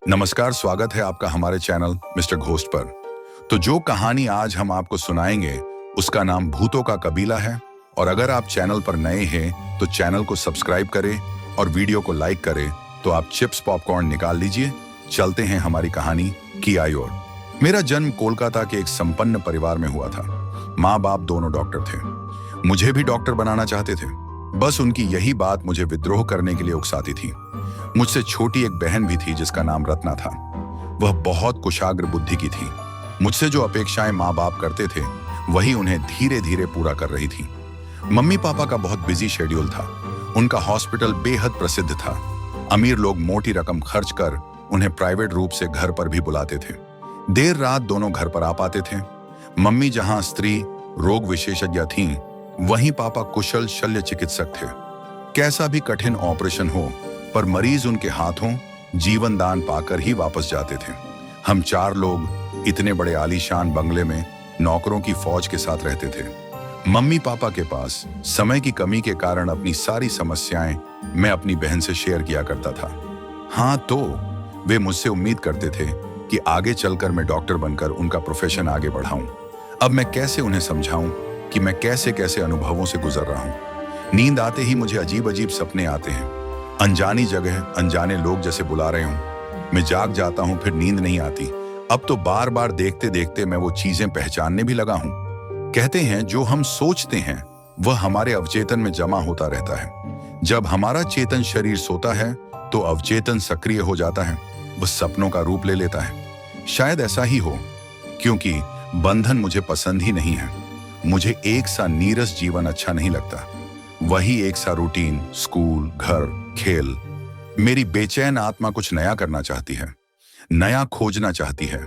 नमस्कार, स्वागत है आपका हमारे चैनल मिस्टर घोस्ट पर। तो जो कहानी आज हम आपको सुनाएंगे उसका नाम भूतों का कबीला है। और अगर आप चैनल पर नए हैं तो चैनल को सब्सक्राइब करें और वीडियो को लाइक करें। तो आप चिप्स पॉपकॉर्न निकाल लीजिए, चलते हैं हमारी कहानी की ओर। मेरा जन्म कोलकाता के एक संपन्न परिवार में हुआ था। माँ बाप दोनों डॉक्टर थे। मुझे भी डॉक्टर बनाना चाहते थे, बस उनकी यही बात मुझे विद्रोह करने के लिए उकसाती थी। मुझसे छोटी एक बहन भी थी जिसका नाम रत्ना था। वह बहुत कुशाग्र बुद्धि की थी। मुझसे जो अपेक्षाएं माँ बाप करते थे वही उन्हें धीरे धीरे पूरा कर रही थी। मम्मी पापा का बहुत बिजी शेड्यूल था। उनका हॉस्पिटल बेहद प्रसिद्ध था। अमीर लोग मोटी रकम खर्च कर उन्हें प्राइवेट रूप से घर पर भी बुलाते थे। देर रात दोनों घर पर आ पाते थे। मम्मी जहां स्त्री रोग विशेषज्ञ थीं, वहीं पापा कुशल शल्य चिकित्सक थे। कैसा भी कठिन ऑपरेशन हो, पर मरीज उनके हाथों जीवन दान पाकर ही वापस जाते थे। हम चार लोग इतने बड़े आलीशान बंगले में नौकरों की फौज के साथ रहते थे। मम्मी पापा के पास समय की कमी के कारण अपनी सारी समस्याएं मैं अपनी बहन से शेयर किया करता था। हाँ, तो वे मुझसे उम्मीद करते थे कि आगे चलकर मैं डॉक्टर बनकर उनका प्रोफेशन आगे बढ़ाऊं। अब मैं कैसे उन्हें समझाऊं कि मैं कैसे कैसे अनुभवों से गुजर रहा हूं। नींद आते ही मुझे अजीब अजीब सपने आते हैं। अनजानी जगह अनजाने लोग जैसे बुला रहे हूं। मैं जाग जाता हूं, फिर नींद नहीं आती। अब तो बार बार देखते देखते मैं वो चीजें पहचानने भी लगा हूं। कहते हैं जो हम सोचते हैं वह हमारे अवचेतन में जमा होता रहता है। जब हमारा चेतन शरीर सोता है तो अवचेतन सक्रिय हो जाता है, वह सपनों का रूप ले लेता है। शायद ऐसा ही हो, क्योंकि बंधन मुझे पसंद ही नहीं है। मुझे एक सा नीरस जीवन अच्छा नहीं लगता। वही एक सा रूटीन, स्कूल, घर, खेल। मेरी बेचैन आत्मा कुछ नया करना चाहती है, नया खोजना चाहती है।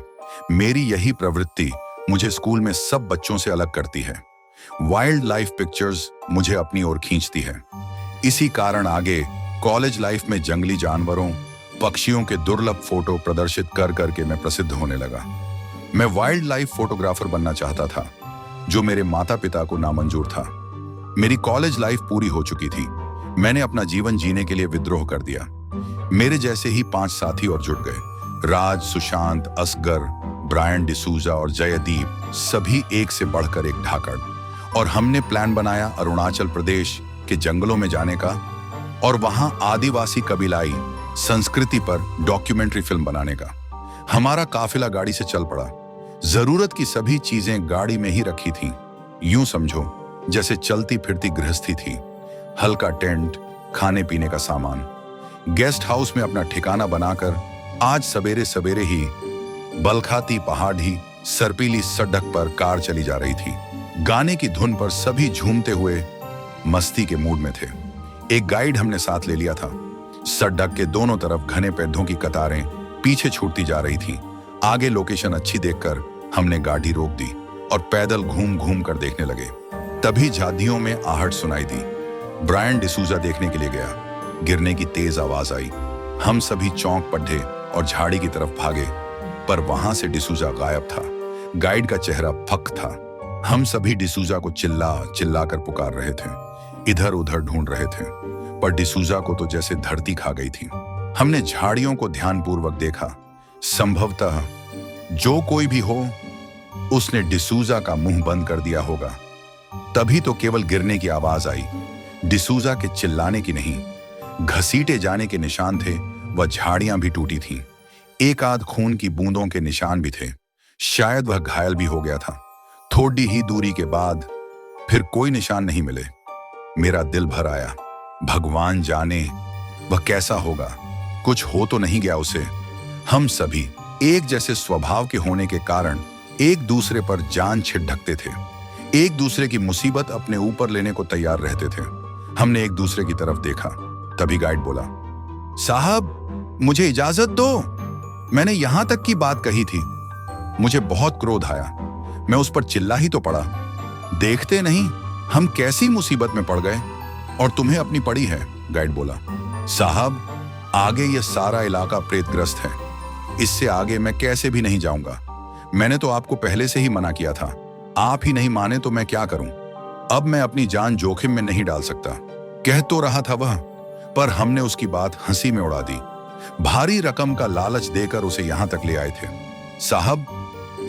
मेरी यही प्रवृत्ति मुझे स्कूल में सब बच्चों से अलग करती है। वाइल्ड लाइफ पिक्चर्स मुझे अपनी ओर खींचती है। इसी कारण आगे कॉलेज लाइफ में जंगली जानवरों, पक्षियों के दुर्लभ फोटो प्रदर्शित कर करके मैं प्रसिद्ध होने लगा। मैं वाइल्ड लाइफ फोटोग्राफर बनना चाहता था, जो मेरे माता पिता को नामंजूर था। मेरी कॉलेज लाइफ पूरी हो चुकी थी। मैंने अपना जीवन जीने के लिए विद्रोह कर दिया। मेरे जैसे ही 5 साथी और जुट गए। राज, सुशांत, असगर, ब्रायन डिसूजा और जयदीप, सभी एक से बढ़कर एक ढाकड़। और हमने प्लान बनाया अरुणाचल प्रदेश के जंगलों में जाने का और वहां आदिवासी कबीलाई संस्कृति पर डॉक्यूमेंट्री फिल्म बनाने का। हमारा काफिला गाड़ी से चल पड़ा। जरूरत की सभी चीजें गाड़ी में ही रखी थीं। यूं समझो जैसे चलती फिरती गृहस्थी थी। हल्का टेंट, खाने पीने का सामान। गेस्ट हाउस में अपना ठिकाना बनाकर आज सवेरे सवेरे ही बलखाती पहाड़ी सर्पीली सड़क पर कार चली जा रही थी। गाने की धुन पर सभी झूमते हुए मस्ती के मूड में थे। एक गाइड हमने साथ ले लिया था। सड़क के दोनों तरफ घने पेड़ों की कतारें पीछे छूटती जा रही थीं। आगे लोकेशन अच्छी देखकर हमने गाड़ी रोक दी और पैदल घूम घूम कर देखने लगे। तभी झादियों में आहट सुनाई दी। ब्रायन डिसूजा देखने के लिए गया। गिरने की तेज आवाज आई। हम सभी चौंक पड़े और झाड़ी की तरफ भागे, पर वहां से डिसूजा गायब था। गाइड का चेहरा फक था। हम सभी डिसूजा को चिल्ला चिल्ला कर पुकार रहे थे, इधर उधर ढूंढ रहे थे, पर डिसूजा को तो जैसे धरती खा गई थी। हमने झाड़ियों को ध्यानपूर्वक देखा। संभवतः जो कोई भी हो, उसने डिसूजा का मुंह बंद कर दिया होगा। तभी तो केवल गिरने की आवाज आई। डिसूजा के चिल्लाने की नहीं। घसीटे जाने के निशान थे। वह झाड़ियां भी टूटी थीं। एक आध खून की बूंदों के निशान भी थे। शायद वह घायल भी हो गया था। थोड़ी ही दूरी के बाद फिर कोई निशान नहीं मिले। मेरा दिल भर आया। भगवान जाने वह कैसा होगा। कुछ हो तो नहीं गया उसे। हम सभी एक जैसे स्वभाव के होने के कारण एक दूसरे पर जान छिड़कते थे। एक दूसरे की मुसीबत अपने ऊपर लेने को तैयार रहते थे। हमने एक दूसरे की तरफ देखा। तभी गाइड बोला, साहब मुझे इजाजत दो। मैंने यहां तक की बात कही थी। मुझे बहुत क्रोध आया। मैं उस पर चिल्ला ही तो पड़ा। देखते नहीं हम कैसी मुसीबत में पड़ गए और तुम्हें अपनी पड़ी है। गाइड बोला, साहब आगे यह सारा इलाका प्रेतग्रस्त है। इससे आगे मैं कैसे भी नहीं जाऊंगा। मैंने तो आपको पहले से ही मना किया था। आप ही नहीं माने तो मैं क्या करूं। अब मैं अपनी जान जोखिम में नहीं डाल सकता। कह तो रहा था वह, पर हमने उसकी बात हंसी में उड़ा दी। भारी रकम का लालच देकर उसे यहां तक ले आए थे। साहब,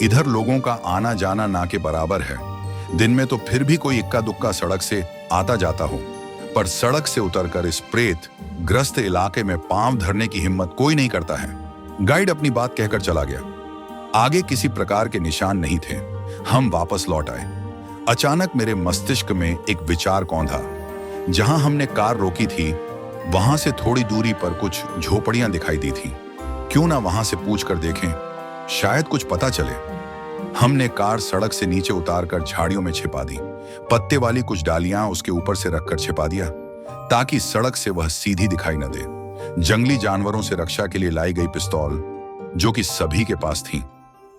इधर लोगों का आना जाना ना के बराबर है। दिन में तो फिर भी कोई इक्का दुक्का सड़क से आता जाता हो, पर सड़क से उतरकर इस प्रेत ग्रस्त इलाके में पांव धरने की हिम्मत कोई नहीं करता है। गाइड अपनी बात कहकर चला गया। आगे किसी प्रकार के निशान नहीं थे। हम वापस लौट आए। अचानक मेरे मस्तिष्क में एक विचार कौंधा। जहां हमने कार रोकी थी वहां से थोड़ी दूरी पर कुछ झोपड़ियां दिखाई दी थी। क्यों ना वहां से पूछकर देखें, शायद कुछ पता चले। हमने कार सड़क से नीचे उतारकर झाड़ियों में छिपा दी। पत्ते वाली कुछ डालियां उसके ऊपर से रखकर छिपा दिया ताकि सड़क से वह सीधी दिखाई न दे। जंगली जानवरों से रक्षा के लिए लाई गई पिस्तौल, जो कि सभी के पास थी,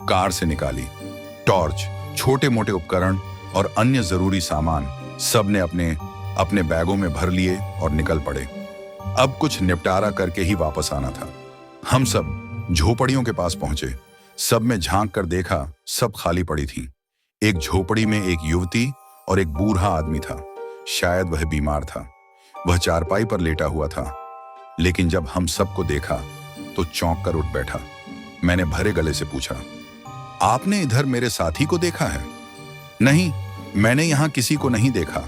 कार से निकाली। टॉर्च, छोटे मोटे उपकरण और अन्य जरूरी सामान सब ने अपने अपने बैगों में भर लिए और निकल पड़े। अब कुछ निपटारा करके ही वापस आना था। हम सब झोपड़ियों के पास पहुंचे। सब में झांक कर देखा, सब खाली पड़ी थी। एक झोपड़ी में एक युवती और एक बूढ़ा आदमी था। शायद वह बीमार था। वह चारपाई पर लेटा हुआ था। लेकिन जब हम सबको देखा तो चौंक कर उठ बैठा। मैंने भरे गले से पूछा, आपने इधर मेरे साथी को देखा है? नहीं, मैंने यहां किसी को नहीं देखा।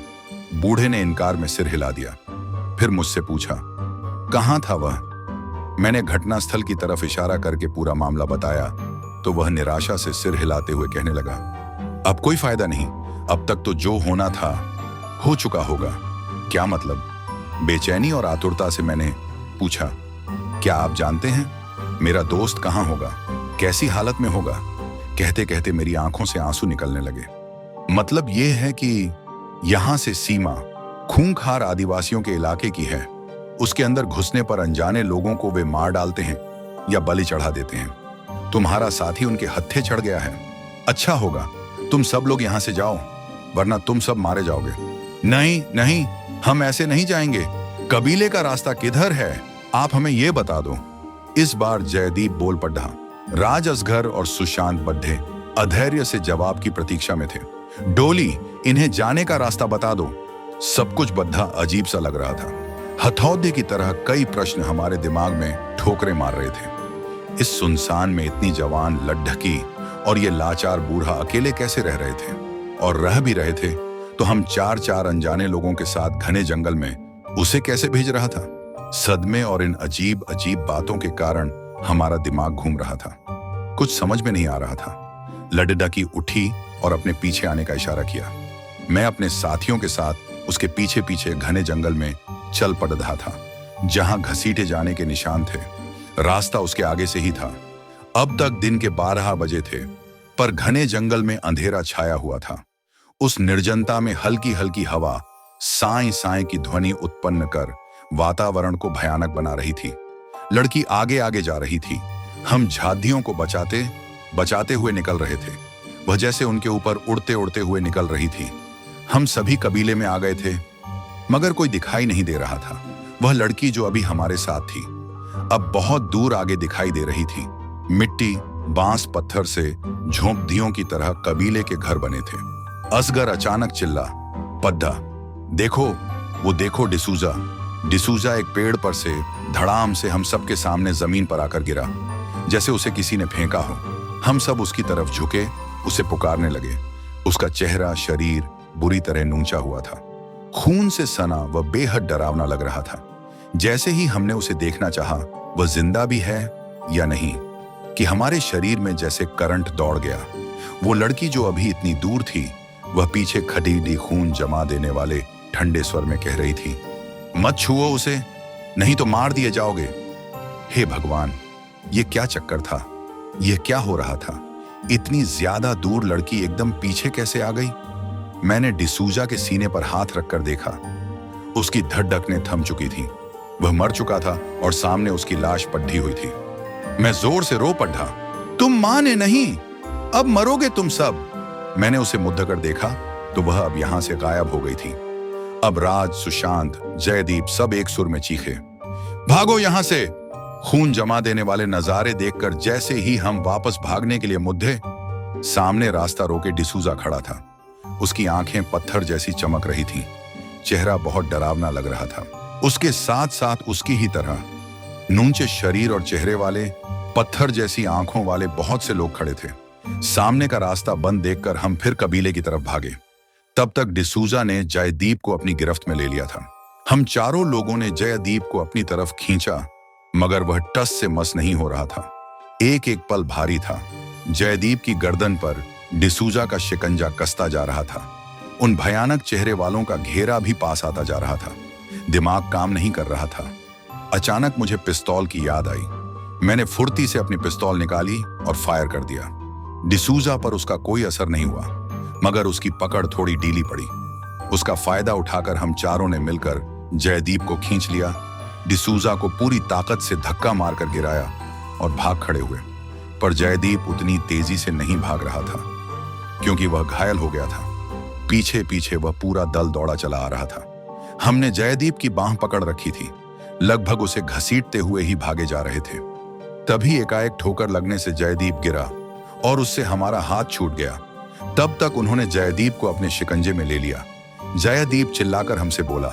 बूढ़े ने इनकार में सिर हिला दिया। फिर मुझसे पूछा, कहां था वह? मैंने घटनास्थल की तरफ इशारा करके पूरा मामला बताया तो वह निराशा से सिर हिलाते हुए कहने लगा, अब कोई फायदा नहीं। अब तक तो जो होना था हो चुका होगा। क्या मतलब? बेचैनी और आतुरता से मैंने पूछा, क्या आप जानते हैं मेरा दोस्त कहां होगा, कैसी हालत में होगा? कहते कहते मेरी आंखों से आंसू निकलने लगे। मतलब यह है कि यहां से सीमा खूंखार आदिवासियों के इलाके की है। उसके अंदर घुसने पर अनजाने लोगों को वे मार डालते हैं या बलि चढ़ा देते हैं। तुम्हारा साथी उनके हत्थे चढ़ गया है। अच्छा होगा तुम सब लोग यहां से जाओ, वरना तुम सब मारे जाओगे। नहीं नहीं, हम ऐसे नहीं जाएंगे। कबीले का रास्ता किधर है, आप हमें यह बता दो। इस बार जयदीप बोल पड़ा। राज असगर और सुशांत बड्ढे अधैर्य से जवाब की प्रतीक्षा में थे। डोली, इन्हें जाने का रास्ता बता दो। सब कुछ बद्धा अजीब सा लग रहा था। हथौदे की तरह कई प्रश्न हमारे दिमाग में ठोकरें मार रहे थे। इस सुनसान में इतनी जवान लड्ढकी और ये लाचार बूढ़ा अकेले कैसे रह रहे थे? और रह भी रहे थे तो हम चार चार अनजाने लोगों के साथ घने जंगल में उसे कैसे भेज रहा था? सदमे और इन अजीब अजीब बातों के कारण हमारा दिमाग घूम रहा था। कुछ समझ में नहीं आ रहा था। लड्ढकी उठी और अपने पीछे आने का इशारा किया। मैं अपने साथियों के साथ उसके पीछे पीछे घने जंगल में चल पड़ रहा था, जहां घसीटे जाने के निशान थे। रास्ता उसके आगे से ही था। अब तक दिन के 12 बजे थे, पर घने जंगल में अंधेरा छाया हुआ था। उस निर्जनता में हल्की हल्की हवा साए साए की ध्वनि उत्पन्न कर वातावरण को भयानक बना रही थी। लड़की आगे आगे जा रही थी। हम झादियों को बचाते बचाते हुए निकल रहे थे। वह जैसे उनके ऊपर उड़ते उड़ते हुए निकल रही थी। हम सभी कबीले में आ गए थे, मगर कोई दिखाई नहीं दे रहा था। वह लड़की जो अभी हमारे साथ थी, अब बहुत दूर आगे दिखाई दे रही थी। मिट्टी, बांस, पत्थर से झोंपड़ियों की तरह कबीले के घर बने थे। असगर अचानक चिल्ला, पद्धा, देखो, वो देखो डिसूजा। डिसूजा एक पेड़ पर से धड़ाम से हम सबके सामने जमीन पर आकर गिरा, जैसे उसे किसी ने फेंका हो। हम सब उसकी तरफ झुके, उसे पुकारने लगे। उसका चेहरा, शरीर बुरी तरह नूचा हुआ था। खून से सना वह बेहद डरावना लग रहा था। जैसे ही हमने उसे देखना चाहा, वह जिंदा भी है या नहीं, कि हमारे शरीर में जैसे करंट दौड़ गया। वो लड़की जो अभी इतनी दूर थी, वह पीछे खटीली खून जमा देने वाले ठंडे स्वर में कह रही थी, मत छुओ उसे, नहीं तो मार दिए जाओगे। हे भगवान, ये क्या चक्कर था? यह क्या हो रहा था? इतनी ज्यादा दूर लड़की एकदम पीछे कैसे आ गई? मैंने डिसूजा के सीने पर हाथ रखकर देखा। उसकी धड़कनें थम चुकी थीं। वह मर चुका था और सामने उसकी लाश पड्ढी हुई थी। मैं जोर से रो पड़ा, तुम माने नहीं, अब मरोगे तुम सब। मैंने उसे मुद्दा कर देखा तो वह अब यहां से गायब हो गई थी। अब राज, सुशांत, जयदीप सब एक सुर में चीखे, भागो यहां से। खून जमा देने वाले नजारे देखकर जैसे ही हम वापस भागने के लिए मुद्दे, सामने रास्ता रोके डिसूजा खड़ा था। उसकी आंखें पत्थर जैसी चमक रही थीं। चेहरा बहुत डरावना लग रहा था। उसके साथ साथ उसकी ही तरह नूचे शरीर और चेहरे वाले, पत्थर जैसी आंखों वाले बहुत से लोग खड़े थे। सामने का रास्ता बंद देखकर हम फिर कबीले की तरफ भागे। तब तक डिसूजा ने जयदीप को अपनी गिरफ्त में ले लिया था। हम चारों लोगों ने जयदीप को अपनी तरफ खींचा, मगर वह टस से मस नहीं हो रहा था। एक एक पल भारी था। जयदीप की गर्दन पर डिसूजा का शिकंजा कसता जा रहा था। उन भयानक चेहरे वालों का घेरा भी पास आता जा रहा था। दिमाग काम नहीं कर रहा था। अचानक मुझे पिस्तौल की याद आई। मैंने फुर्ती से अपनी पिस्तौल निकाली और फायर कर दिया। डिसूजा पर उसका कोई असर नहीं हुआ, मगर उसकी पकड़ थोड़ी ढीली पड़ी। उसका फायदा उठाकर हम चारों ने मिलकर जयदीप को खींच लिया। डिसूजा को पूरी ताकत से धक्का मारकर गिराया और भाग खड़े हुए। पर जयदीप उतनी तेजी से नहीं भाग रहा था, क्योंकि वह घायल हो गया था। पीछे पीछे वह पूरा दल दौड़ा चला आ रहा था। हमने जयदीप की बांह पकड़ रखी थी, लगभग उसे घसीटते हुए ही भागे जा रहे थे। तभी एकाएक ठोकर लगने से जयदीप गिरा और उससे हमारा हाथ छूट गया। तब तक उन्होंने जयदीप को अपने शिकंजे में ले लिया। जयदीप चिल्लाकर हमसे बोला,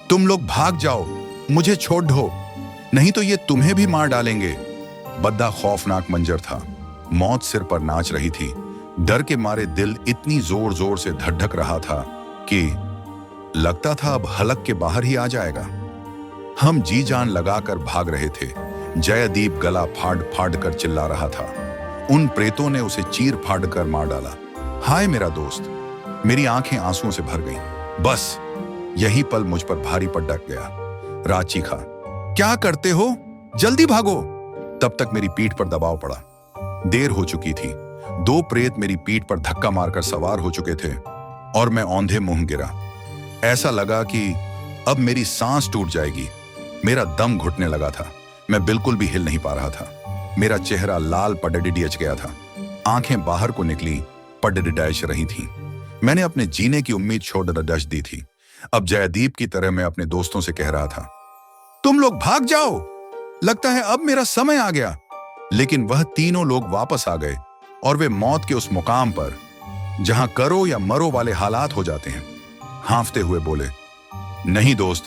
तुम लोग भाग जाओ, मुझे छोड़ दो, नहीं तो ये तुम्हें भी मार डालेंगे। बद्दा खौफनाक मंजर था। मौत सिर पर नाच रही थी। डर के मारे दिल इतनी जोर जोर से धड़धक रहा था कि लगता था अब हलक के बाहर ही आ जाएगा। हम जी जान लगाकर भाग रहे थे। जयदीप गला फाड़ फाड़ कर चिल्ला रहा था। उन प्रेतों ने उसे चीर फाड़ कर मार डाला। हाय मेरा दोस्त! मेरी आंखें आंसुओं से भर गईं। बस यही पल मुझ पर भारी पड़ डट गया। राज चीखा, क्या करते हो? जल्दी भागो! तब तक मेरी पीठ पर दबाव पड़ा। देर हो चुकी थी। दो प्रेत मेरी पीठ पर धक्का मारकर सवार हो चुके थे और मैं औंधे मुंह गिरा। ऐसा लगा कि अब मेरी सांस टूट जाएगी। मेरा दम घुटने लगा था। मैं बिल्कुल भी हिल नहीं पा रहा था। मेरा चेहरा लाल पडडिडच गया था। आंखें बाहर को निकली पडडिडच रही थीं। मैंने अपने जीने की उम्मीद छोड़ डच दी थी। अब जयदीप की तरह मैं अपने दोस्तों से कह रहा था, तुम लोग भाग जाओ, लगता है अब मेरा समय आ गया। लेकिन वह तीनों लोग वापस आ गए और वे मौत के उस मुकाम पर जहां करो या मरो वाले हालात हो जाते हैं। हांफते हुए बोले, नहीं दोस्त,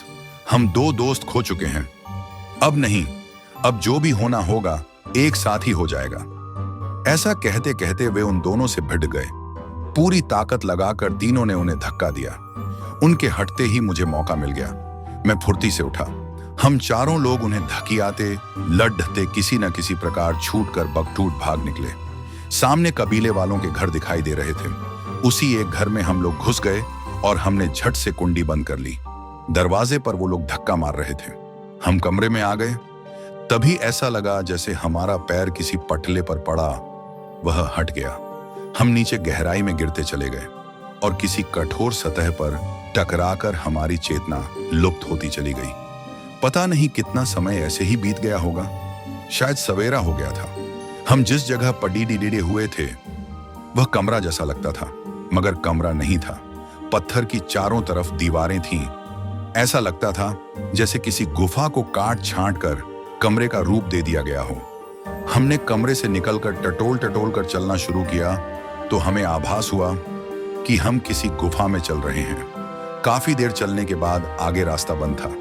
हम दो दोस्त खो चुके हैं। अब नहीं, अब जो भी होना होगा एक साथ ही हो जाएगा। ऐसा कहते कहते वे उन दोनों से भिड़ गए। पूरी ताकत लगाकर तीनों ने उन्हें धक्का दिया। उनके हटते ही मुझे मौका मिल गया। मैं फुर्ती से उठा। हम चारों लोग उन्हें धकियाते लड़ते किसी न किसी प्रकार छूटकर बकटूट भाग निकले। सामने कबीले वालों के घर दिखाई दे रहे थे। उसी एक घर में हम लोग घुस गए और हमने झट से कुंडी बंद कर ली। दरवाजे पर वो लोग धक्का मार रहे थे। हम कमरे में आ गए। तभी ऐसा लगा जैसे हमारा पैर किसी पटले पर पड़ा। वह हट गया। हम नीचे गहराई में गिरते चले गए और किसी कठोर सतह पर टकराकर हमारी चेतना लुप्त होती चली गई। पता नहीं कितना समय ऐसे ही बीत गया होगा। शायद सवेरा हो गया था। हम जिस जगह पडीडीडे हुए थे वह कमरा जैसा लगता था, मगर कमरा नहीं था। पत्थर की चारों तरफ दीवारें थीं। ऐसा लगता था जैसे किसी गुफा को काट छांट कर कमरे का रूप दे दिया गया हो। हमने कमरे से निकलकर टटोल टटोल कर चलना शुरू किया तो हमें आभास हुआ कि हम किसी गुफा में चल रहे हैं। काफी देर चलने के बाद आगे रास्ता बंद था।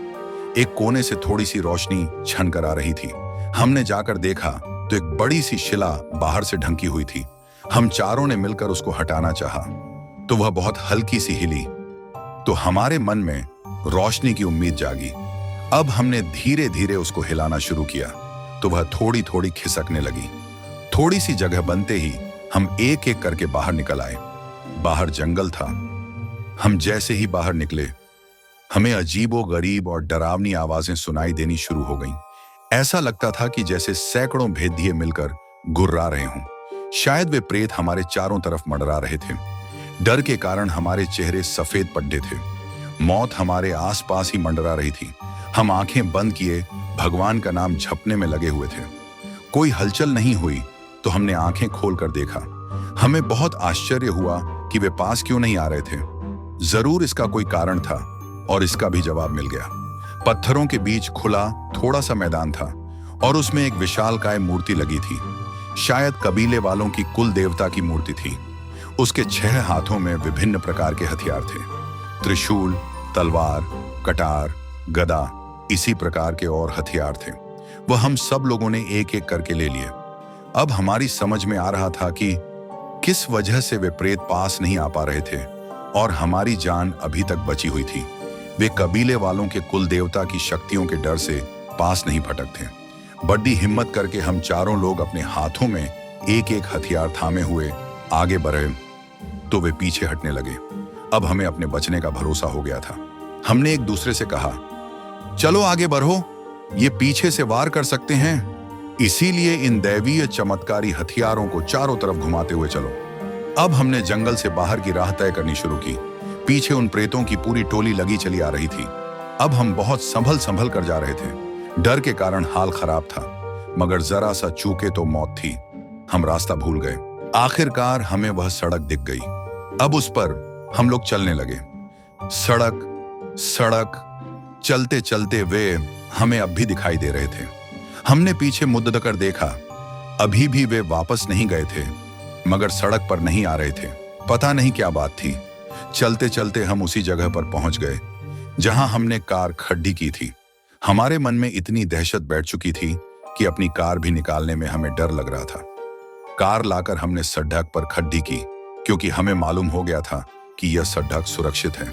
एक कोने से थोड़ी सी रोशनी छन कर आ रही थी। हमने जाकर देखा तो एक बड़ी सी शिला बाहर से ढंकी हुई थी। हम चारों ने मिलकर उसको हटाना चाहा तो वह बहुत हल्की सी हिली। तो हमारे मन में रोशनी की उम्मीद जागी। अब हमने धीरे धीरे उसको हिलाना शुरू किया तो वह थोड़ी थोड़ी खिसकने लगी। थोड़ी सी जगह बनते ही हम एक एक करके बाहर निकल आए। बाहर जंगल था। हम जैसे ही बाहर निकले हमें अजीबो गरीब और डरावनी आवाजें सुनाई देनी शुरू हो गईं। ऐसा लगता था कि जैसे सैकड़ों भेदिए मिलकर गुर्रा रहे हों। शायद वे प्रेत हमारे चारों तरफ मंडरा रहे थे। डर के कारण हमारे चेहरे सफेद पड्डे थे। मौत हमारे आसपास ही मंडरा रही थी। हम आंखें बंद किए भगवान का नाम जपने में लगे हुए थे। कोई हलचल नहीं हुई तो हमने आंखें खोलकर देखा। हमें बहुत आश्चर्य हुआ कि वे पास क्यों नहीं आ रहे थे। जरूर इसका कोई कारण था और इसका भी जवाब मिल गया। पत्थरों के बीच खुला थोड़ा सा मैदान था और उसमें एक विशालकाय मूर्ति लगी थी। शायद कबीले वालों की कुल देवता की मूर्ति थी। उसके 6 हाथों में विभिन्न प्रकार के हथियार थे। त्रिशूल, तलवार, कटार, गदा, इसी प्रकार के और हथियार थे। वह हम सब लोगों ने एक एक करके ले लिए। अब हमारी समझ में आ रहा था कि किस वजह से वे प्रेत पास नहीं आ पा रहे थे और हमारी जान अभी तक बची हुई थी। वे कबीले वालों के कुल देवता की शक्तियों के डर से पास नहीं भटकते। बड़ी हिम्मत करके हम चारों लोग अपने हाथों में एक एक हथियार थामे हुए आगे बढ़े तो वे पीछे हटने लगे। अब हमें अपने बचने का भरोसा हो गया था। हमने एक दूसरे से कहा, चलो आगे बढ़ो, ये पीछे से वार कर सकते हैं, इसीलिए इन दैवीय चमत्कारी हथियारों को चारों तरफ घुमाते हुए चलो। अब हमने जंगल से बाहर की राह तय करनी शुरू की। पीछे उन प्रेतों की पूरी टोली लगी चली आ रही थी। अब हम बहुत संभल संभल कर जा रहे थे। डर के कारण हाल खराब था, मगर जरा सा चूके तो मौत थी। हम रास्ता भूल गए। आखिरकार हमें वह सड़क दिख गई। अब उस पर हम लोग चलने लगे। सड़क सड़क चलते चलते वे हमें अब भी दिखाई दे रहे थे। हमने पीछे मुड़ कर देखा, अभी भी वे वापस नहीं गए थे, मगर सड़क पर नहीं आ रहे थे। पता नहीं क्या बात थी। चलते चलते हम उसी जगह पर पहुंच गए जहां हमने कार खड्डी की थी। हमारे मन में इतनी दहशत बैठ चुकी थी कि अपनी कार भी निकालने में हमें डर लग रहा था। कार लाकर हमने सड़क पर खड्डी की, क्योंकि हमें मालूम हो गया था कि यह सड़क सुरक्षित है।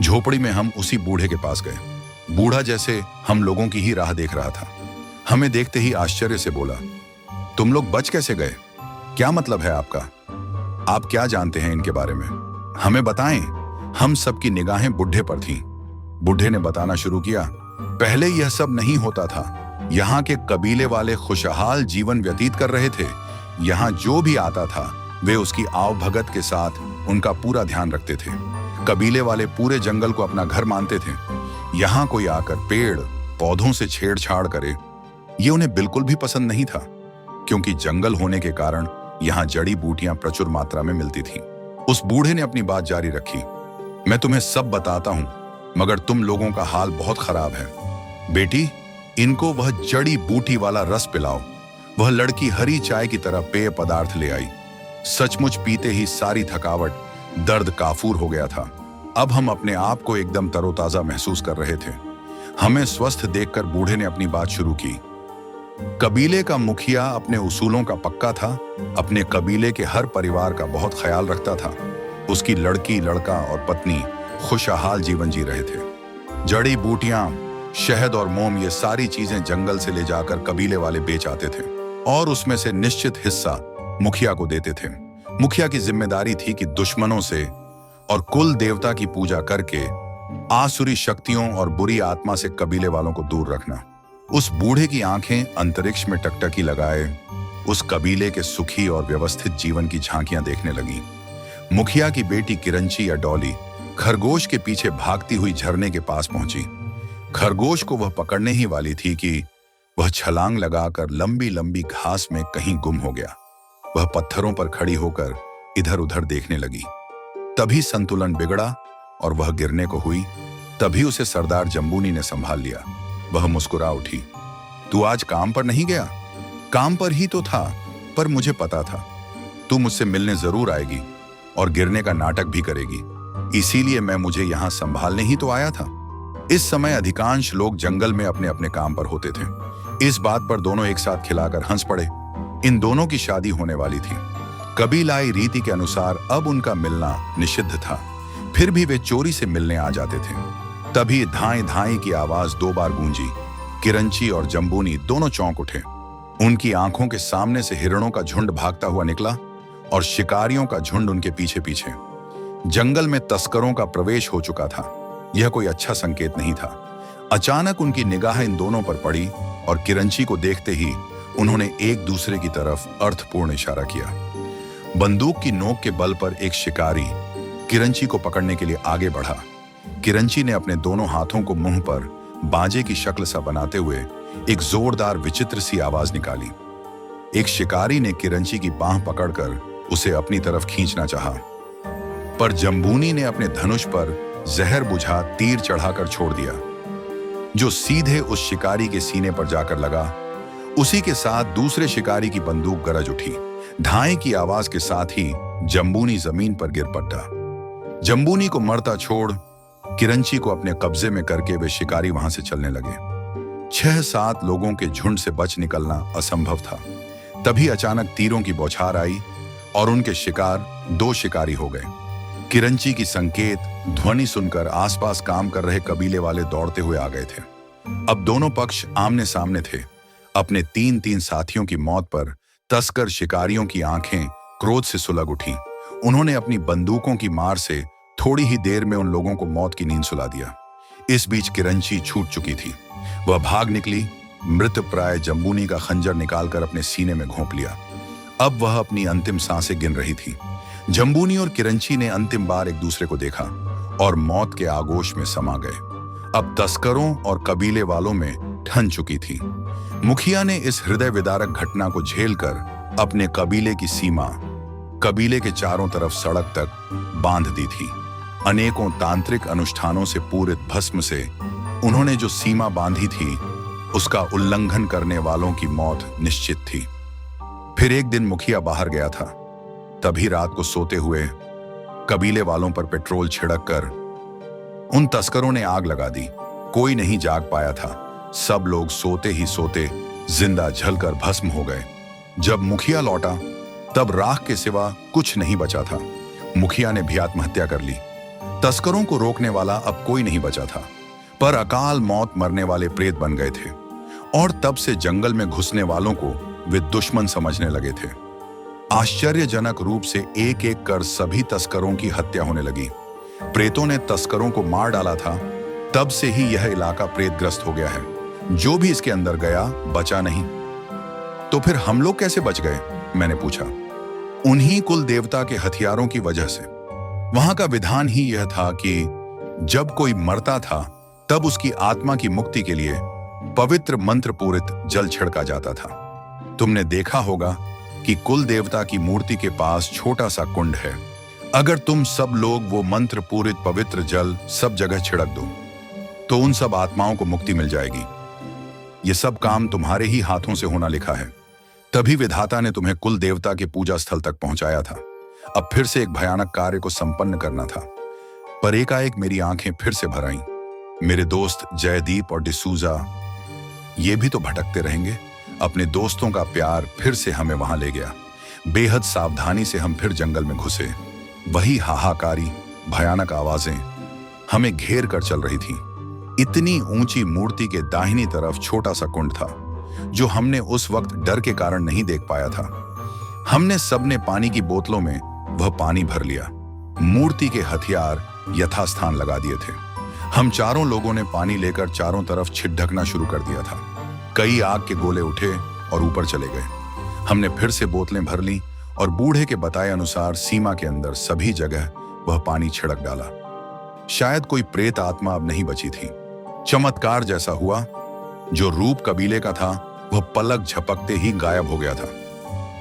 झोपड़ी में हम उसी बूढ़े के पास गए। बूढ़ा जैसे हम लोगों की ही राह देख रहा था। हमें देखते ही आश्चर्य से बोला, तुम लोग बच कैसे गए? क्या मतलब है आपका? आप क्या जानते हैं इनके बारे में? हमें बताएं। हम सबकी निगाहें बुढ़े पर थीं। बुढ़े ने बताना शुरू किया, पहले यह सब नहीं होता था। यहाँ के कबीले वाले खुशहाल जीवन व्यतीत कर रहे थे। यहाँ जो भी आता था वे उसकी आवभगत के साथ उनका पूरा ध्यान रखते थे। कबीले वाले पूरे जंगल को अपना घर मानते थे। यहाँ कोई आकर पेड़ पौधों से छेड़छाड़ करे, ये उन्हें बिल्कुल भी पसंद नहीं था, क्योंकि जंगल होने के कारण यहाँ जड़ी बूटियां प्रचुर मात्रा में मिलती थीं। उस बूढ़े ने अपनी बात जारी रखी, मैं तुम्हें सब बताता हूँ, मगर तुम लोगों का हाल बहुत खराब है। बेटी, इनको वह जड़ी बूटी वाला रस पिलाओ। वह लड़की हरी चाय की तरह पेय पदार्थ ले आई। सचमुच पीते ही सारी थकावट, दर्द काफूर हो गया था। अब हम अपने आप को एकदम तरोताजा महसूस कर रहे थे। हमें स्वस्थ देखकर बूढ़े ने अपनी बात शुरू की। कबीले का मुखिया अपने उसूलों का पक्का था। अपने कबीले के हर परिवार का बहुत ख्याल रखता था। उसकी लड़की, लड़का और पत्नी खुशहाल जीवन जी रहे थे। जड़ी बूटियां, शहद और मोम, ये सारी चीजें जंगल से ले जाकर कबीले वाले बेच आते थे और उसमें से निश्चित हिस्सा मुखिया को देते थे। मुखिया की जिम्मेदारी थी कि दुश्मनों से और कुल देवता की पूजा करके आसुरी शक्तियों और बुरी आत्मा से कबीले वालों को दूर रखना। उस बूढ़े की आंखें अंतरिक्ष में टकटकी लगाए उस कबीले के सुखी और व्यवस्थित जीवन की झांकियां देखने लगी। मुखिया की बेटी किरंची या डॉली खरगोश के पीछे भागती हुई झरने के पास पहुंची। खरगोश को वह पकड़ने ही वाली थी कि वह छलांग लगाकर लंबी लंबी घास में कहीं गुम हो गया। वह पत्थरों पर खड़ी होकर इधर उधर देखने लगी। तभी संतुलन बिगड़ा और वह गिरने को हुई। तभी उसे सरदार जम्बूनी ने संभाल लिया। वह मुस्कुरा उठी, तू आज काम पर नहीं गया? काम पर ही तो था, पर मुझे पता था तू मुझसे मिलने जरूर आएगी और गिरने का नाटक भी करेगी, इसीलिए मैं मुझे यहाँ संभालने ही तो आया था। इस समय अधिकांश लोग जंगल में अपने अपने काम पर होते थे। इस बात पर दोनों एक साथ खिलाकर हंस पड़े। इन दोनों की शादी होने वाली थी। कबीलाई रीति के अनुसार अब उनका मिलना निषिद्ध था, फिर भी वे चोरी से मिलने आ जाते थे। तभी धाई धाई की आवाज 2 बार गूंजी। किरंची और जम्बूनी दोनों चौंक उठे। उनकी आंखों के सामने से हिरणों का झुंड भागता हुआ निकला और शिकारियों का झुंड उनके पीछे पीछे। जंगल में तस्करों का प्रवेश हो चुका था। यह कोई अच्छा संकेत नहीं था। अचानक उनकी निगाह इन दोनों पर पड़ी और किरंची को देखते ही उन्होंने एक दूसरे की तरफ अर्थपूर्ण इशारा किया। बंदूक की नोक के बल पर एक शिकारी किरंची को पकड़ने के लिए आगे बढ़ा। किरंची ने अपने दोनों हाथों को मुंह पर बाजे की शक्ल सा बनाते हुए एक जोरदार विचित्र सी आवाज निकाली। एक शिकारी ने किरंची की बांह पकड़कर उसे अपनी तरफ खींचना चाहा, पर जम्बूनी ने अपने धनुष पर जहर बुझा तीर चढ़ाकर छोड़ दिया, जो सीधे उस शिकारी के सीने पर जाकर लगा। उसी के साथ दूसरे शिकारी की बंदूक गरज उठी। धाए की आवाज के साथ ही जम्बूनी जमीन पर गिर पड़ा। जम्बूनी को मरता छोड़ किरंची को अपने कब्जे में करके वे शिकारी वहां से चलने लगे। 6-7 लोगों के झुंड से बच निकलना असंभव था। तभी अचानक तीरों की बौछार आई और उनके शिकार 2 शिकारी हो गए। किरंची की संकेत ध्वनि सुनकर आसपास काम कर रहे कबीले वाले दौड़ते हुए आ गए थे। अब दोनों पक्ष आमने सामने थे। अपने 3-3 साथियों की मौत पर तस्कर शिकारियों की आंखें क्रोध से सुलग उठी। उन्होंने अपनी बंदूकों की मार से थोड़ी ही देर में उन लोगों को मौत की नींद सुला दिया। इस बीच किरंची छूट चुकी थी। वह भाग निकली, मृतप्राय जम्बूनी का खंजर निकालकर अपने सीने में घोंप लिया। अब वह अपनी अंतिम सांसें गिन रही थी। जम्बूनी और किरंची ने अंतिम बार एक दूसरे को देखा और मौत के आगोश में समा गए। अब तस्करों और कबीले वालों में ठन चुकी थी। मुखिया ने इस हृदय विदारक घटना को झेलकर अपने कबीले की सीमा कबीले के चारों तरफ सड़क तक बांध दी थी। अनेकों तांत्रिक अनुष्ठानों से पूरित भस्म से उन्होंने जो सीमा बांधी थी, उसका उल्लंघन करने वालों की मौत निश्चित थी। फिर एक दिन मुखिया बाहर गया था। तभी रात को सोते हुए कबीले वालों पर पेट्रोल छिड़क कर उन तस्करों ने आग लगा दी। कोई नहीं जाग पाया था। सब लोग सोते ही सोते जिंदा जलकर भस्म हो गए। जब मुखिया लौटा तब राख के सिवा कुछ नहीं बचा था। मुखिया ने भी आत्महत्या कर ली। तस्करों को रोकने वाला अब कोई नहीं बचा था, पर अकाल मौत मरने वाले प्रेत बन गए थे और तब से जंगल में घुसने वालों को वे दुश्मन समझने लगे थे। आश्चर्यजनक रूप से एक एक कर सभी तस्करों की हत्या होने लगी। प्रेतों ने तस्करों को मार डाला था। तब से ही यह इलाका प्रेतग्रस्त हो गया है। जो भी इसके अंदर गया बचा नहीं। तो फिर हम लोग कैसे बच गए? मैंने पूछा। उन्हीं कुल देवता के हथियारों की वजह से। वहां का विधान ही यह था कि जब कोई मरता था तब उसकी आत्मा की मुक्ति के लिए पवित्र मंत्र पूरित जल छिड़का जाता था। तुमने देखा होगा कि कुल देवता की मूर्ति के पास छोटा सा कुंड है। अगर तुम सब लोग वो मंत्र पूरित पवित्र जल सब जगह छिड़क दो तो उन सब आत्माओं को मुक्ति मिल जाएगी। ये सब काम तुम्हारे ही हाथों से होना लिखा है। तभी विधाता ने तुम्हें कुल देवता के पूजा स्थल तक पहुंचाया था। अब फिर से एक भयानक कार्य को संपन्न करना था। पर एकाएक मेरी आंखें फिर से भर आईं। मेरे दोस्त जयदीप और डिसूजा, ये भी तो भटकते रहेंगे। अपने दोस्तों का प्यार फिर से हमें वहां ले गया। बेहद सावधानी से हम फिर जंगल में घुसे। वही हाहाकारी भयानक आवाजें हमें घेर कर चल रही थी। इतनी ऊंची मूर्ति के दाहिनी तरफ छोटा सा कुंड था जो हमने उस वक्त डर के कारण नहीं देख पाया था। हमने सबने पानी की बोतलों में वह पानी भर लिया। मूर्ति के हथियार यथास्थान लगा दिए थे। हम चारों लोगों ने पानी लेकर चारों तरफ छिड़कना शुरू कर दिया था। कई आग के गोले उठे और ऊपर चले गए। हमने फिर से बोतलें भर ली और बूढ़े के बताए अनुसार सीमा के अंदर सभी जगह वह पानी छिड़क डाला। शायद कोई प्रेत आत्मा अब नहीं बची थी। चमत्कार जैसा हुआ। जो रूप कबीले का था वह पलक झपकते ही गायब हो गया था।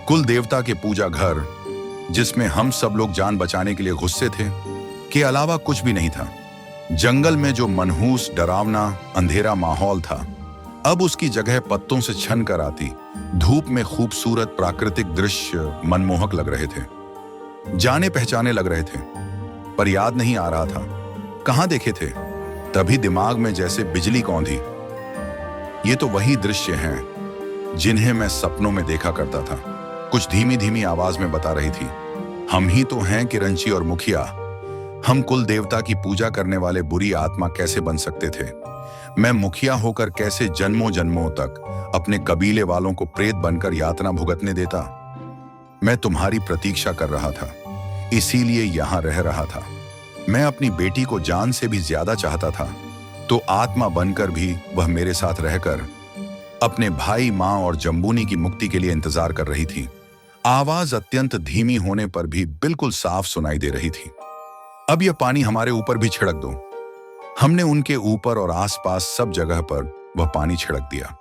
कुल देवता के पूजा घर, जिसमें हम सब लोग जान बचाने के लिए गुस्से थे, के अलावा कुछ भी नहीं था। जंगल में जो मनहूस डरावना अंधेरा माहौल था, अब उसकी जगह पत्तों से छन कर आती धूप में खूबसूरत प्राकृतिक दृश्य मनमोहक लग रहे थे। जाने पहचाने लग रहे थे, पर याद नहीं आ रहा था कहां देखे थे। तभी दिमाग में जैसे बिजली कौंधी। ये तो वही दृश्य हैं जिन्हें मैं सपनों में देखा करता था। कुछ धीमी धीमी आवाज में बता रही थी, हम ही तो हैं किरंची और मुखिया। हम कुल देवता की पूजा करने वाले बुरी आत्मा कैसे बन सकते थे? मैं मुखिया होकर कैसे जन्मों जन्मों तक अपने कबीले वालों को प्रेत बनकर यातना भुगतने देता? मैं तुम्हारी प्रतीक्षा कर रहा था, इसीलिए यहां रह रहा था। मैं अपनी बेटी को जान से भी ज्यादा चाहता था, तो आत्मा बनकर भी वह मेरे साथ रहकर अपने भाई, मां और जम्बूनी की मुक्ति के लिए इंतजार कर रही थी। आवाज अत्यंत धीमी होने पर भी बिल्कुल साफ सुनाई दे रही थी। अब यह पानी हमारे ऊपर भी छिड़क दो। हमने उनके ऊपर और आसपास सब जगह पर वह पानी छिड़क दिया।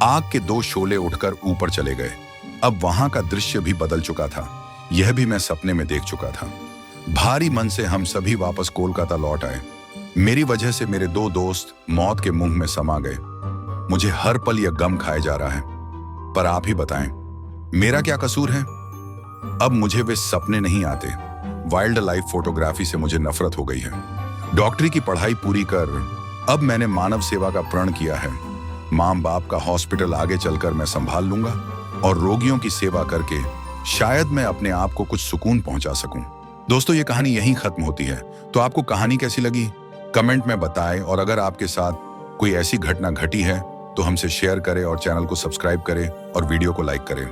आग के 2 शोले उठकर ऊपर चले गए। अब वहां का दृश्य भी बदल चुका था। यह भी मैं सपने में देख चुका था। भारी मन से हम सभी वापस कोलकाता लौट आए। मेरी वजह से मेरे 2 दोस्त मौत के मुंह में समा गए। मुझे हर पल यह गम खाए जा रहा है। पर आप ही बताएं, मेरा क्या कसूर है? अब मुझे वे सपने नहीं आते। वाइल्ड लाइफ फोटोग्राफी से मुझे नफरत हो गई है। डॉक्टरी की पढ़ाई पूरी कर अब मैंने मानव सेवा का प्रण किया है माँ बाप का हॉस्पिटल आगे चलकर मैं संभाल लूंगा और रोगियों की सेवा करके शायद मैं अपने आप को कुछ सुकून पहुंचा सकूं। दोस्तों, ये कहानी यहीं खत्म होती है। तो आपको कहानी कैसी लगी कमेंट में बताएं, और अगर आपके साथ कोई ऐसी घटना घटी है तो हमसे शेयर करें और चैनल को सब्सक्राइब करें और वीडियो को लाइक करें।